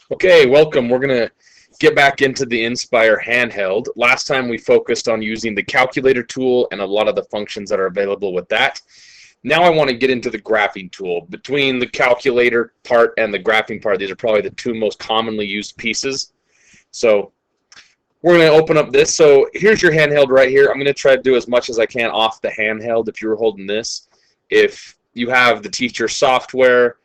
Okay, welcome. We're going to get back into the Nspire Handheld. Last time we focused on using the calculator tool and a lot of the functions that are available with that. Now I want to get into the graphing tool. Between the calculator part and the graphing part, these are probably the two most commonly used pieces. So we're going to open up this. So here's your handheld right here. I'm going to try to do as much as I can off the handheld if you were holding this. If you have the teacher software,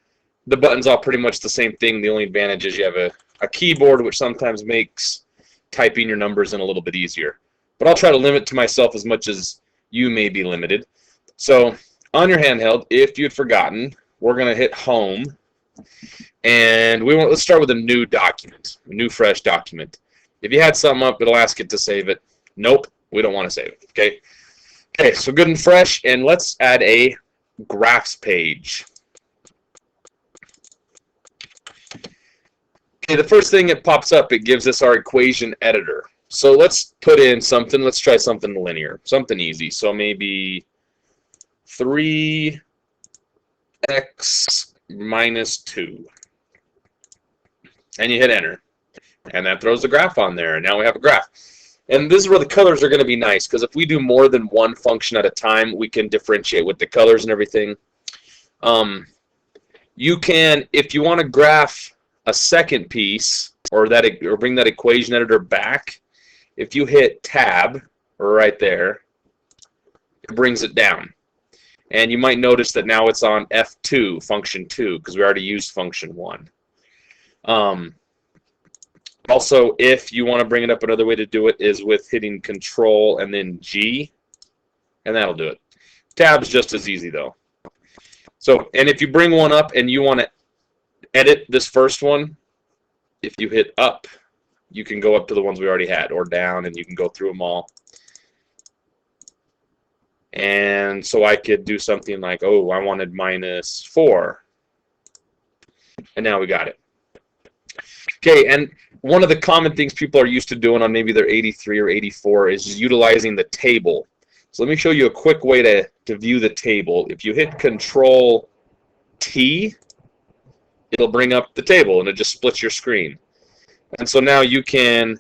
the button's all pretty much the same thing. The only advantage is you have a keyboard, which sometimes makes typing your numbers in a little bit easier. But I'll try to limit to myself as much as you may be limited. So on your handheld, if you had forgotten, we're going to hit home. And let's start with a new document, a new fresh document. If you had something up, it'll ask it to save it. Nope, we don't want to save it. Okay, so good and fresh. And let's add a graphs page. Okay, the first thing that pops up, it gives us our equation editor. So let's put in something. Let's try something linear, something easy. So maybe 3x minus 2. And you hit enter. And that throws the graph on there. And now we have a graph. And this is where the colors are going to be nice, because if we do more than one function at a time, we can differentiate with the colors and everything. You can, if you want to graph a second piece, or bring that equation editor back, if you hit tab right there, it brings it down. And you might notice that now it's on F2, function 2, because we already used function 1. Also, if you want to bring it up, another way to do it is with hitting Control and then G, and that'll do it. Tab's just as easy, though. So, and if you bring one up and you want to edit this first one, if you hit up, you can go up to the ones we already had, or down, and you can go through them all. And so I could do something like, oh, I wanted minus 4. And now we got it. Okay, and one of the common things people are used to doing on maybe their 83 or 84 is utilizing the table. So let me show you a quick way to view the table. If you hit Control T, it'll bring up the table, and it just splits your screen. And so now you can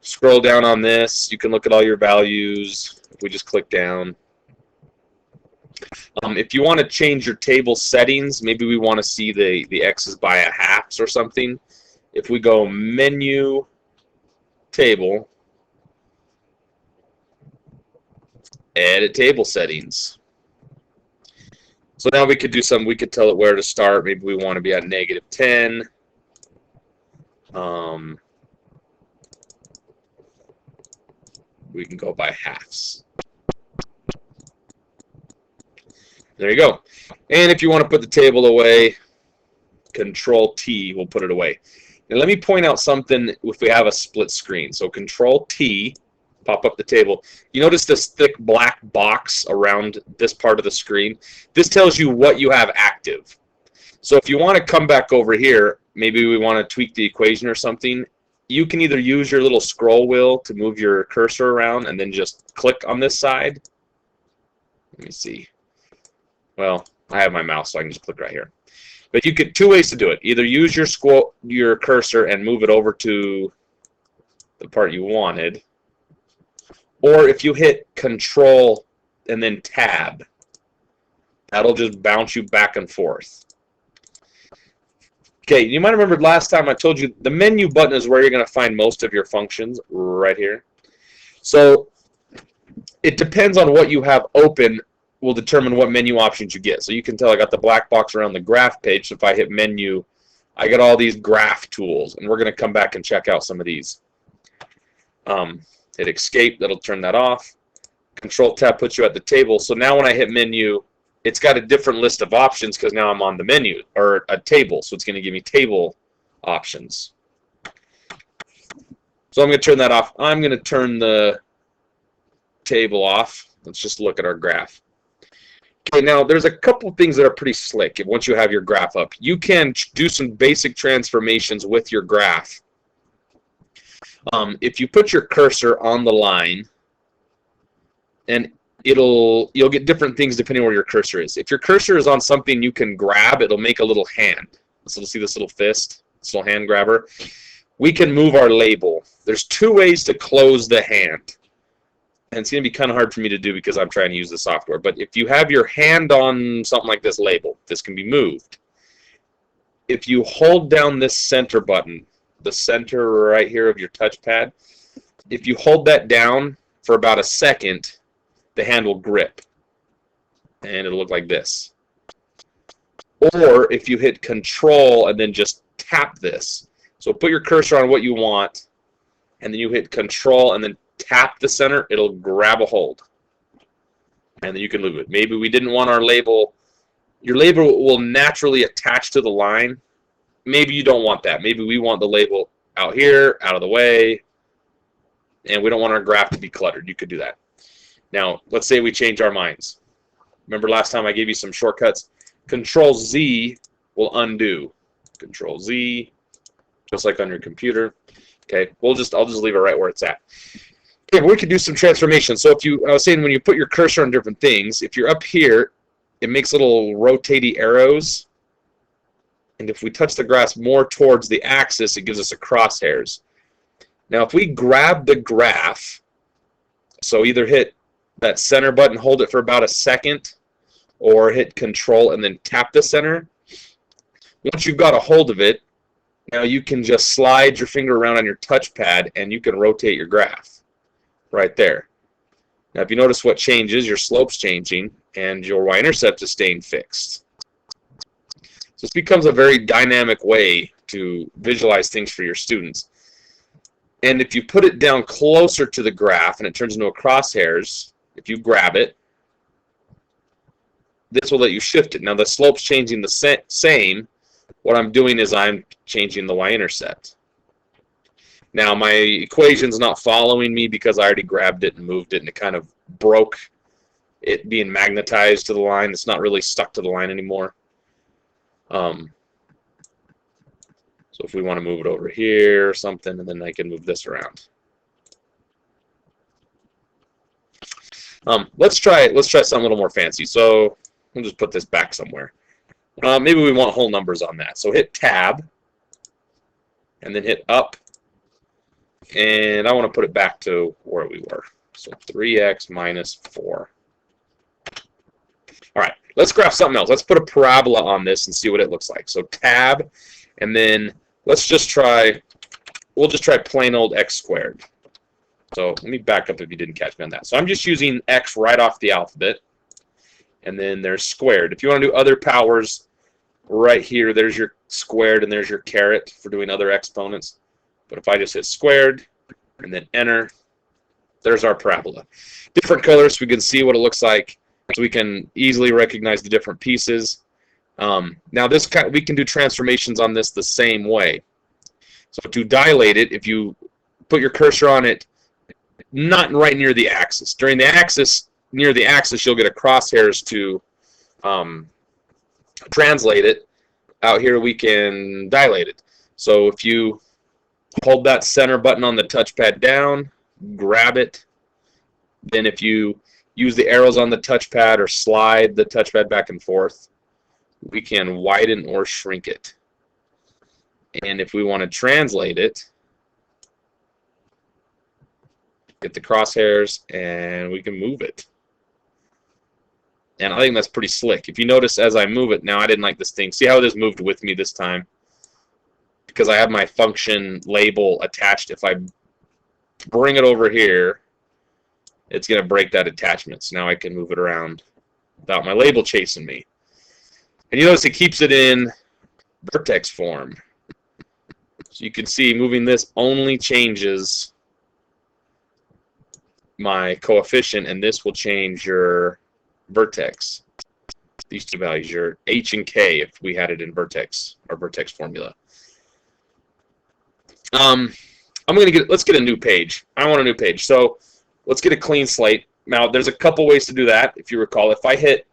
scroll down on this. You can look at all your values. If we just click down. If you want to change your table settings, maybe we want to see the x's by a halves or something. If we go Menu, Table, Edit Table Settings. So now we could do something. We could tell it where to start. Maybe we want to be at -10. We can go by halves. There you go. And if you want to put the table away, Control T will put it away. And let me point out something if we have a split screen. So Control T, pop up the table. You notice this thick black box around this part of the screen? This tells you what you have active. So if you want to come back over here, maybe we want to tweak the equation or something, you can either use your little scroll wheel to move your cursor around and then just click on this side. Let me see. Well, I have my mouse, so I can just click right here. But you could, two ways to do it. Either use your cursor and move it over to the part you wanted, or if you hit Control and then Tab, that'll just bounce you back and forth. Okay, you might remember last time I told you the menu button is where you're going to find most of your functions, right here. So it depends on what you have open will determine what menu options you get. So you can tell I got the black box around the graph page. So if I hit menu, I get all these graph tools, and we're going to come back and check out some of these. Hit escape, that'll turn that off. Control tab puts you at the table. So now when I hit menu, it's got a different list of options because now I'm on the menu, or a table. So it's going to give me table options. So I'm going to turn that off. I'm going to turn the table off. Let's just look at our graph. Okay, now there's a couple things that are pretty slick. Once you have your graph up, you can do some basic transformations with your graph. If you put your cursor on the line, and you'll get different things depending on where your cursor is. If your cursor is on something you can grab, it'll make a little hand. So you'll see this little fist. this little hand grabber, we can move our label. There's two ways to close the hand. And it's going to be kind of hard for me to do because I'm trying to use the software. But if you have your hand on something like this label, this can be moved. If you hold down this center button, the center right here of your touchpad, if you hold that down for about a second, the hand will grip. And it'll look like this. Or if you hit Control and then just tap this. So put your cursor on what you want, and then you hit Control and then tap the center, it'll grab a hold. And then you can move it. Maybe we didn't want our label. Your label will naturally attach to the line. Maybe you don't want that. Maybe we want the label out here, out of the way, and we don't want our graph to be cluttered. You could do that. Now, let's say we change our minds. Remember last time I gave you some shortcuts? Control-Z will undo. Control-Z, just like on your computer. Okay, I'll just leave it right where it's at. Okay, but we could do some transformation. So I was saying when you put your cursor on different things, if you're up here, it makes little rotating arrows. And if we touch the grass more towards the axis, it gives us a crosshairs. Now, if we grab the graph, so either hit that center button, hold it for about a second, or hit Control and then tap the center. Once you've got a hold of it, now you can just slide your finger around on your touchpad and you can rotate your graph right there. Now, if you notice what changes, your slope's changing and your y-intercept is staying fixed. So this becomes a very dynamic way to visualize things for your students. And if you put it down closer to the graph and it turns into a crosshairs, if you grab it, this will let you shift it. Now the slope's changing the same. What I'm doing is I'm changing the y-intercept. Now my equation's not following me because I already grabbed it and moved it, and it kind of broke it being magnetized to the line. It's not really stuck to the line anymore. So if we want to move it over here or something, and then I can move this around. Let's try something a little more fancy. So we'll just put this back somewhere. Maybe we want whole numbers on that. So hit Tab, and then hit Up, and I want to put it back to where we were. So 3x minus 4. All right, let's graph something else. Let's put a parabola on this and see what it looks like. So Tab, and then we'll just try plain old x squared. So let me back up if you didn't catch me on that. So I'm just using x right off the alphabet, and then there's squared. If you want to do other powers, right here, there's your squared, and there's your caret for doing other exponents. But if I just hit squared, and then enter, there's our parabola. Different colors, so we can see what it looks like, so we can easily recognize the different pieces. Now we can do transformations on this the same way. So to dilate it, if you put your cursor on it, not right near the axis. Near the axis, you'll get a crosshairs to translate it. Out here, we can dilate it. So if you hold that center button on the touchpad down, grab it, then if you use the arrows on the touchpad or slide the touchpad back and forth, we can widen or shrink it. And if we want to translate it, get the crosshairs, and we can move it. And I think that's pretty slick. If you notice as I move it, now I didn't like this thing. See how this moved with me this time? Because I have my function label attached. If I bring it over here, it's going to break that attachment. So now I can move it around without my label chasing me. And you notice it keeps it in vertex form. So you can see moving this only changes my coefficient, and this will change your vertex. These two values, your h and k, if we had it in vertex, our vertex formula. Let's get a new page. I want a new page. So let's get a clean slate. Now there's a couple ways to do that. If you recall, if I hit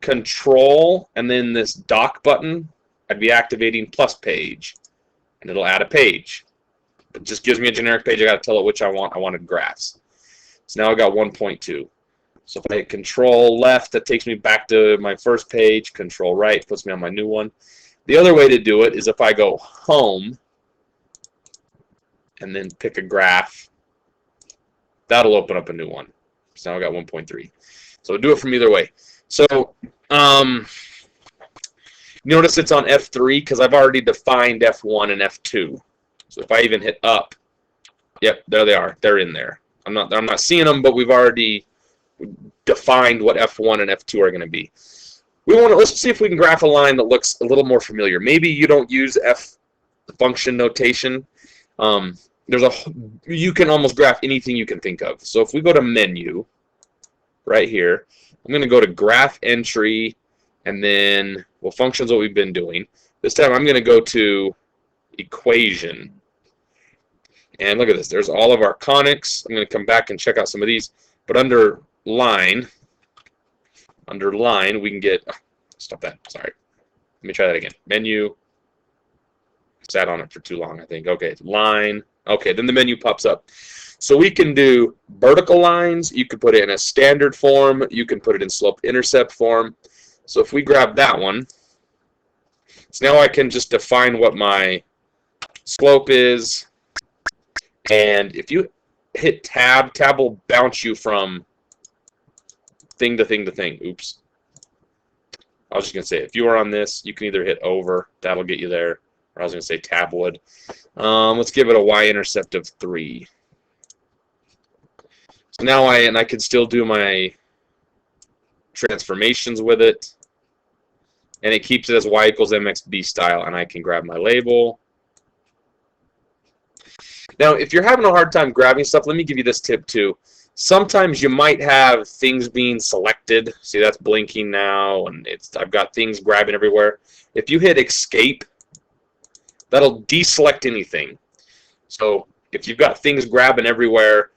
Control and then this dock button, I'd be activating plus page, and it'll add a page. It just gives me a generic page. I got to tell it which I want. I wanted graphs. So now I got 1.2. So if I hit Control left, that takes me back to my first page. Control right puts me on my new one. The other way to do it is if I go Home and then pick a graph. That'll open up a new one. So now I got 1.3. So do it from either way. So notice it's on F3 because I've already defined F1 and F2. So if I even hit up, yep, there they are. They're in there. I'm not seeing them, but we've already defined what F1 and F2 are going to be. Let's see if we can graph a line that looks a little more familiar. Maybe you don't use F function notation. You can almost graph anything you can think of. So if we go to menu, right here, I'm going to go to graph entry, and then, well, functions what we've been doing. This time I'm going to go to equation. And look at this. There's all of our conics. I'm going to come back and check out some of these. But under line, we can get, stop that, sorry. Let me try that again. Menu, sat on it for too long, I think. Okay, line. Okay, then the menu pops up. So we can do vertical lines. You can put it in a standard form. You can put it in slope-intercept form. So if we grab that one, so now I can just define what my slope is. And if you hit tab, tab will bounce you from thing to thing to thing. Oops. I was just going to say, if you were on this, you can either hit over. That'll get you there. Or I was going to say tab would. Let's give it a y-intercept of 3. So now I can still do my transformations with it. And it keeps it as y equals mxb style. And I can grab my label. Now, if you're having a hard time grabbing stuff, let me give you this tip too. Sometimes you might have things being selected. See, that's blinking now, and I've got things grabbing everywhere. If you hit escape, that'll deselect anything. So if you've got things grabbing everywhere,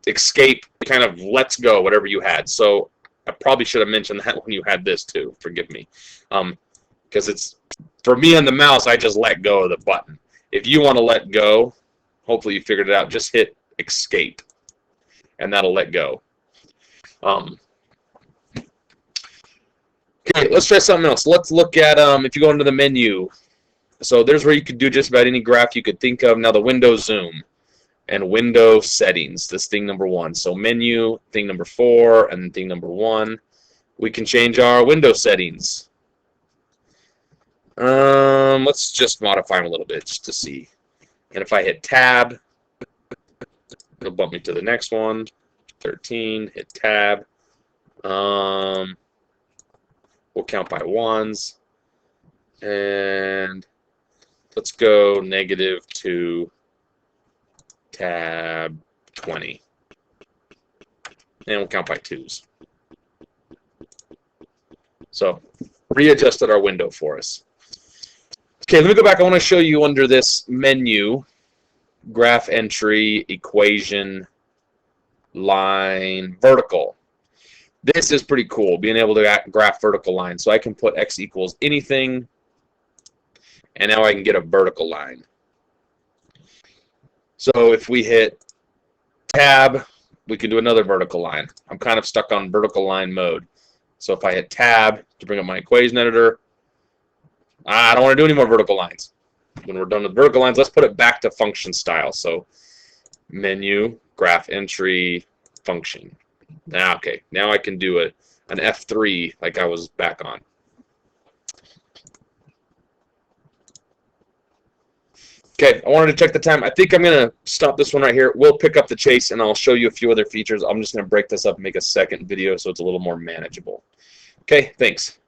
escape kind of lets go whatever you had. So I probably should have mentioned that when you had this too. Forgive me, because it's for me on the mouse. I just let go of the button. If you want to let go, hopefully you figured it out. Just hit escape, and that'll let go. Okay, let's try something else. Let's look at if you go into the menu. So there's where you could do just about any graph you could think of. Now the window zoom and window settings. This thing number 1. So menu, thing number 4, and thing number 1. We can change our window settings. Let's just modify them a little bit just to see. And if I hit tab, it'll bump me to the next one. 13, hit tab. We'll count by ones. And let's go -2, tab 20. And we'll count by 2s. So readjusted our window for us. Okay, let me go back. I want to show you under this menu, graph entry, equation, line, vertical. This is pretty cool, being able to graph vertical lines. So I can put x equals anything, and now I can get a vertical line. So if we hit tab, we can do another vertical line. I'm kind of stuck on vertical line mode. So if I hit tab to bring up my equation editor, I don't want to do any more vertical lines. When we're done with vertical lines, let's put it back to function style. So menu, graph entry, function. Now, okay, now I can do an F3 like I was back on. Okay, I wanted to check the time. I think I'm going to stop this one right here. We'll pick up the chase, and I'll show you a few other features. I'm just going to break this up and make a second video so it's a little more manageable. Okay, thanks.